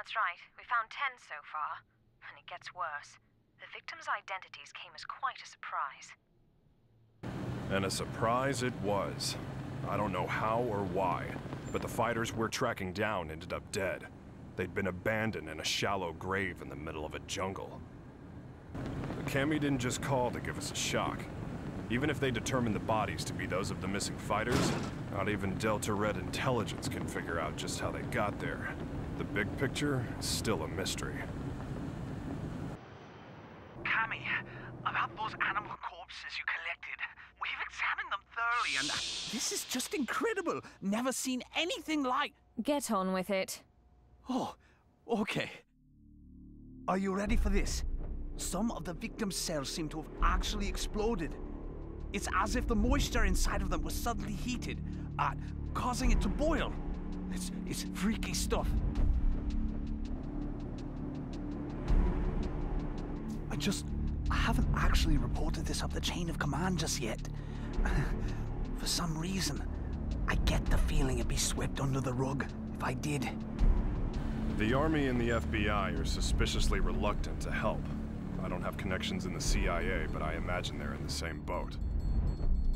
That's right. We found 10 so far. And it gets worse. The victims' identities came as quite a surprise. And a surprise it was. I don't know how or why, but the fighters we're tracking down ended up dead. They'd been abandoned in a shallow grave in the middle of a jungle. The Cammy didn't just call to give us a shock. Even if they determined the bodies to be those of the missing fighters, not even Delta Red intelligence can figure out just how they got there. The big picture is still a mystery. Cammy, about those animal corpses you collected. We've examined them thoroughly and this is just incredible. Never seen anything like... Get on with it. Oh, okay. Are you ready for this? Some of the victims' cells seem to have actually exploded. It's as if the moisture inside of them was suddenly heated, causing it to boil. It's freaky stuff. I haven't actually reported this up the chain of command just yet. For some reason, I get the feeling it'd be swept under the rug if I did. The Army and the FBI are suspiciously reluctant to help. I don't have connections in the CIA, but I imagine they're in the same boat.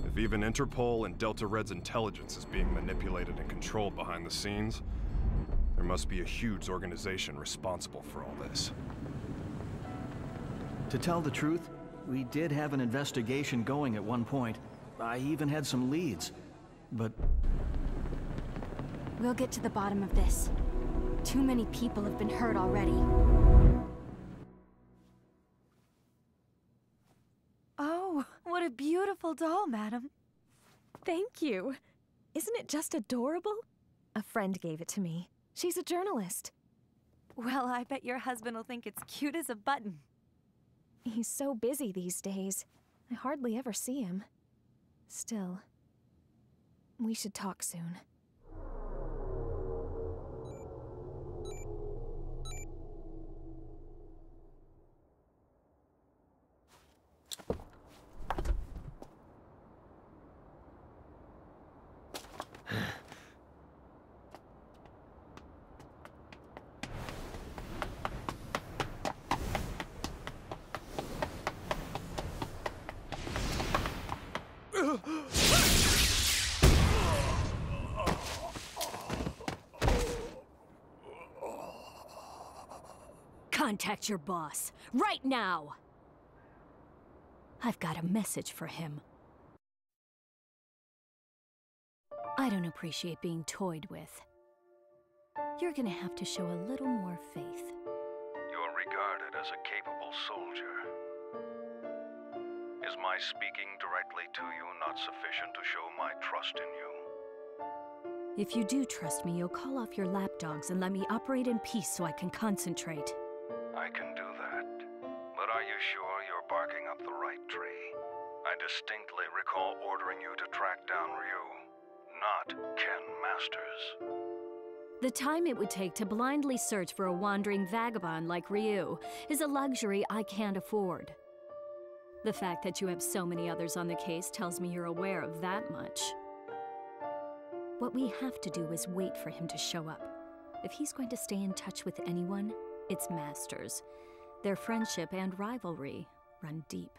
If even Interpol and Delta Red's intelligence is being manipulated and controlled behind the scenes, there must be a huge organization responsible for all this. To tell the truth, we did have an investigation going at one point. I even had some leads, but... We'll get to the bottom of this. Too many people have been hurt already. Oh, what a beautiful doll, madam. Thank you. Isn't it just adorable? A friend gave it to me. She's a journalist. Well, I bet your husband will think it's cute as a button. He's so busy these days. I hardly ever see him. Still, we should talk soon. Contact your boss, right now! I've got a message for him. I don't appreciate being toyed with. You're gonna have to show a little more faith. You're regarded as a capable soldier. Is my speaking directly to you not sufficient to show my trust in you? If you do trust me, you'll call off your lapdogs and let me operate in peace so I can concentrate. I can do that. But are you sure you're barking up the right tree? I distinctly recall ordering you to track down Ryu, not Ken Masters. The time it would take to blindly search for a wandering vagabond like Ryu is a luxury I can't afford. The fact that you have so many others on the case tells me you're aware of that much. What we have to do is wait for him to show up. If he's going to stay in touch with anyone, it's Masters. Their friendship and rivalry run deep.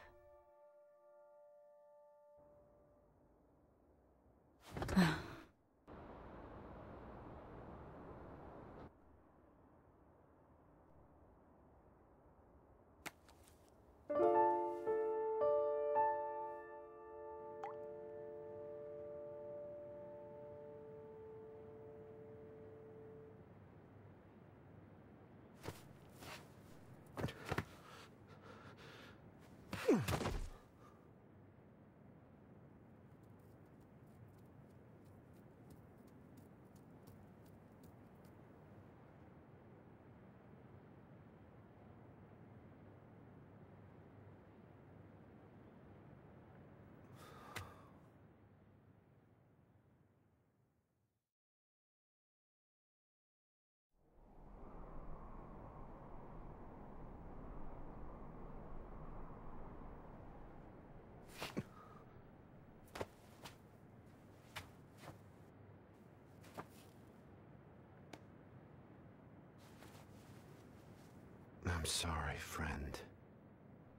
I'm sorry, friend.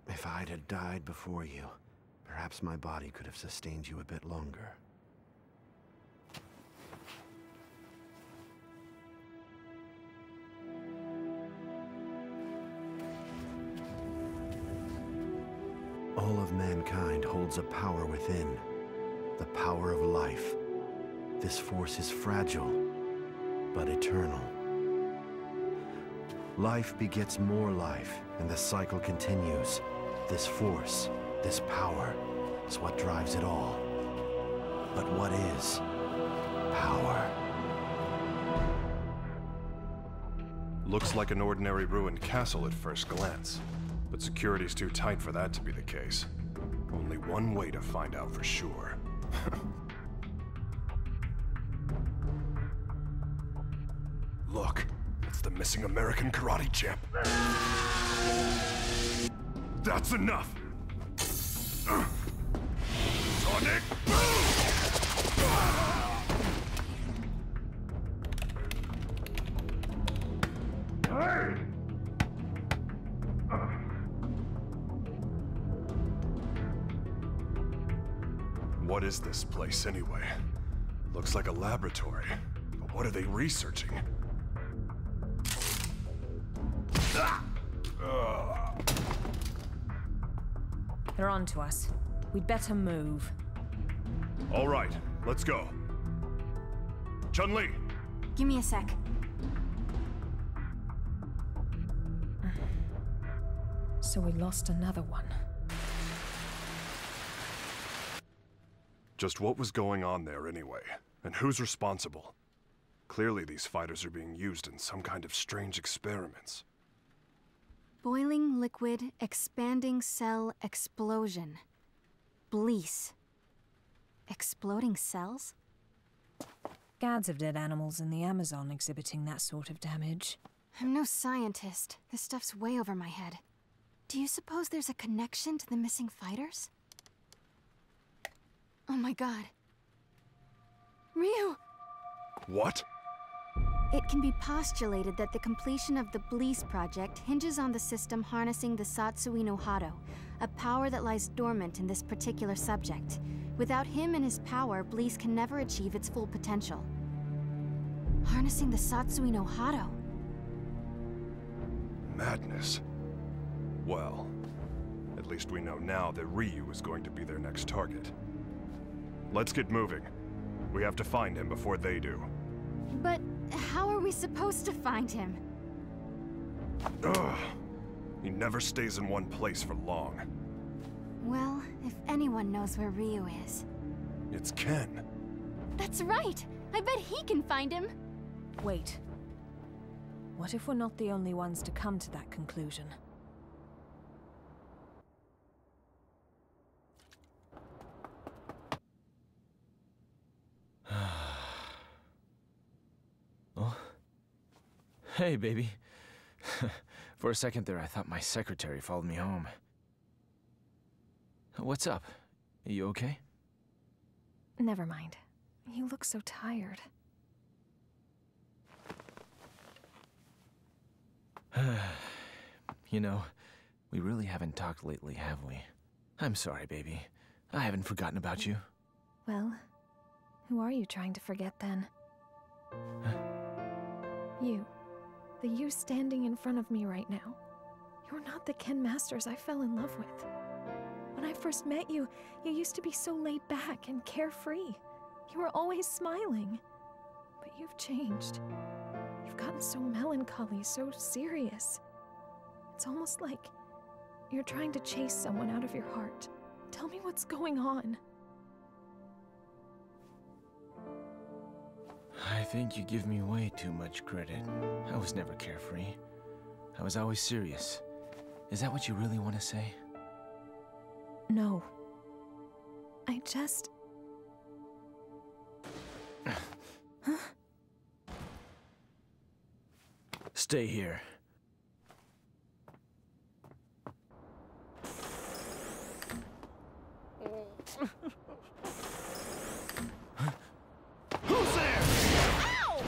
If I'd had died before you, perhaps my body could have sustained you a bit longer. All of mankind holds a power within, the power of life. This force is fragile, but eternal. Life begets more life, and the cycle continues. This force, this power, is what drives it all. But what is power? Looks like an ordinary ruined castle at first glance. But security's too tight for that to be the case. Only one way to find out for sure. Look, it's the missing American karate champ. That's enough! Sonic boom! Hey! What is this place, anyway? Looks like a laboratory. But what are they researching? They're on to us. We'd better move. All right, let's go. Chun-Li! Give me a sec. So we lost another one. Just what was going on there anyway? And who's responsible? Clearly these fighters are being used in some kind of strange experiments. Boiling liquid, expanding cell explosion. Blease. Exploding cells? Gads of dead animals in the Amazon exhibiting that sort of damage. I'm no scientist. This stuff's way over my head. Do you suppose there's a connection to the missing fighters? Oh my god. Ryu! What? It can be postulated that the completion of the Blease project hinges on the system harnessing the Satsui no Hado, a power that lies dormant in this particular subject. Without him and his power, Blease can never achieve its full potential. Harnessing the Satsui no Hado? Madness. Well, at least we know now that Ryu is going to be their next target. Let's get moving. We have to find him before they do. But how are we supposed to find him? Ugh. He never stays in one place for long. Well, if anyone knows where Ryu is... It's Ken. That's right! I bet he can find him! Wait. What if we're not the only ones to come to that conclusion? Oh. Hey, baby. For a second there, I thought my secretary followed me home. What's up? Are you okay? Never mind. You look so tired. You know, we really haven't talked lately, have we? I'm sorry, baby. I haven't forgotten about you. Well, who are you trying to forget then? You. The you standing in front of me right now. You're not the Ken Masters I fell in love with. When I first met you, you used to be so laid back and carefree. You were always smiling. But you've changed. You've gotten so melancholy, so serious. It's almost like you're trying to chase someone out of your heart. Tell me what's going on. I think you give me way too much credit. I was never carefree. I was always serious. Is that what you really want to say? No. I just... Huh? Stay here. Who's there? Ow!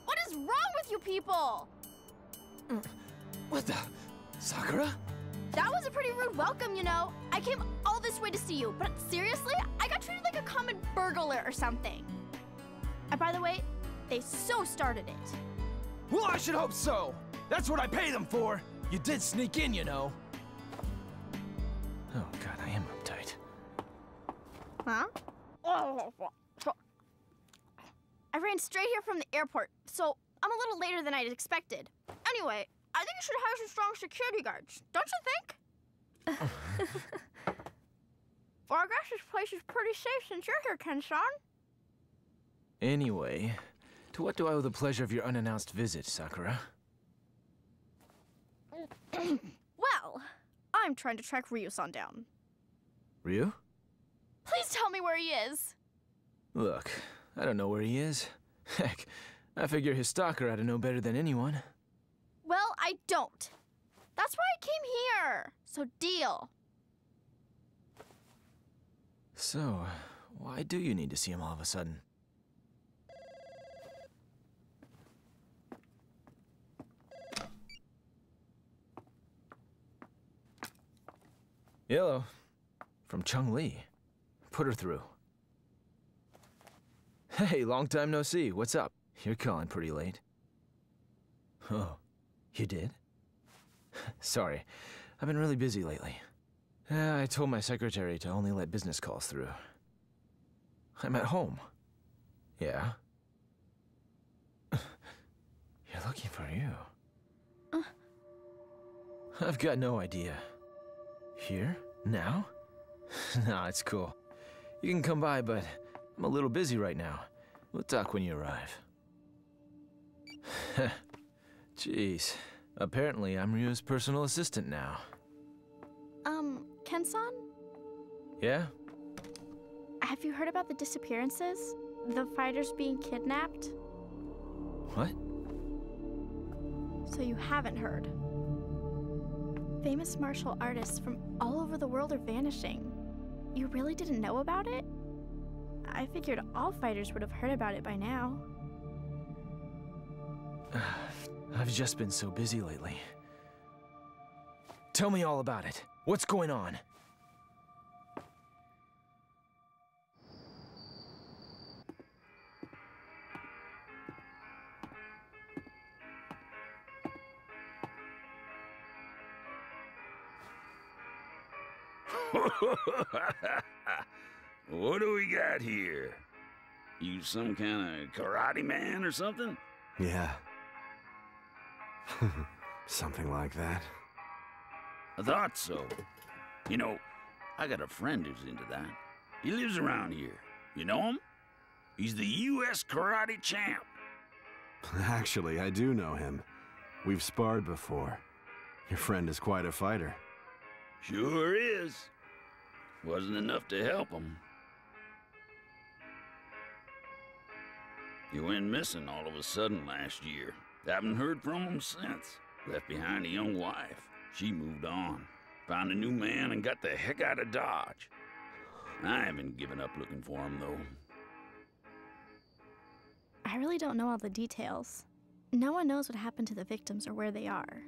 What is wrong with you people? What the? Sakura? That was a pretty rude welcome, you know. I came all this way to see you, but seriously, I got treated like a common burglar or something. And by the way, they so started it. Well, I should hope so. That's what I pay them for. You did sneak in, you know. Oh, God, I am uptight. Huh? I ran straight here from the airport, so I'm a little later than I'd expected. Anyway, I think you should hire some strong security guards, don't you think? Well, I guess this place is pretty safe since you're here, Ken-san. Anyway, to what do I owe the pleasure of your unannounced visit, Sakura? Well, I'm trying to track Ryu-san down. Ryu? Please tell me where he is. Look, I don't know where he is. Heck, I figure his stalker ought to know better than anyone. Well, I don't. That's why I came here. So deal. So, why do you need to see him all of a sudden? Hello. From Chung-Li. Put her through. Hey, long time no see. What's up? You're calling pretty late. Oh, you did? Sorry, I've been really busy lately. I told my secretary to only let business calls through. I'm at home. Yeah? You're looking for you. I've got no idea. Here? Now? Nah, it's cool. You can come by, but I'm a little busy right now. We'll talk when you arrive. Jeez. Apparently, I'm Ryu's personal assistant now. Ken-san? Yeah? Have you heard about the disappearances? The fighters being kidnapped? What? So you haven't heard. Famous martial artists from all over the world are vanishing. You really didn't know about it? I figured all fighters would have heard about it by now. I've just been so busy lately. Tell me all about it. What's going on? What do we got here? You some kind of karate man or something? Yeah. Something like that. I thought so. You know, I got a friend who's into that. He lives around here. You know him? He's the U.S. karate champ. Actually, I do know him. We've sparred before. Your friend is quite a fighter. Sure is. Wasn't enough to help him. He went missing all of a sudden last year. Haven't heard from him since. Left behind a young wife. She moved on. Found a new man and got the heck out of Dodge. I haven't given up looking for him, though. I really don't know all the details. No one knows what happened to the victims or where they are.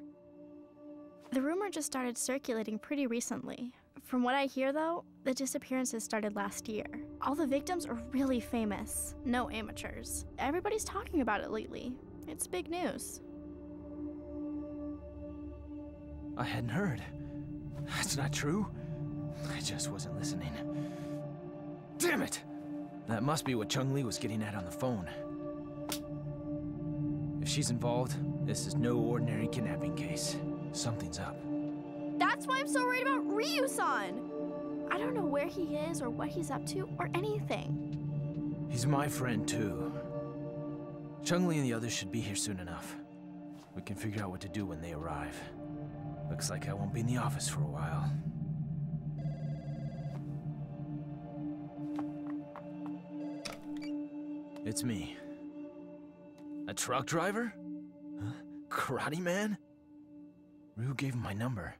The rumor just started circulating pretty recently. From what I hear, though, the disappearances started last year. All the victims are really famous, no amateurs. Everybody's talking about it lately. It's big news. I hadn't heard. That's not true. I just wasn't listening. Damn it! That must be what Chung-Li was getting at on the phone. If she's involved, this is no ordinary kidnapping case. Something's up. That's why I'm so worried about Ryu-san! I don't know where he is or what he's up to or anything. He's my friend, too. Chung-Li and the others should be here soon enough. We can figure out what to do when they arrive. Looks like I won't be in the office for a while. It's me. A truck driver? Huh? Karate man? Ryu gave him my number.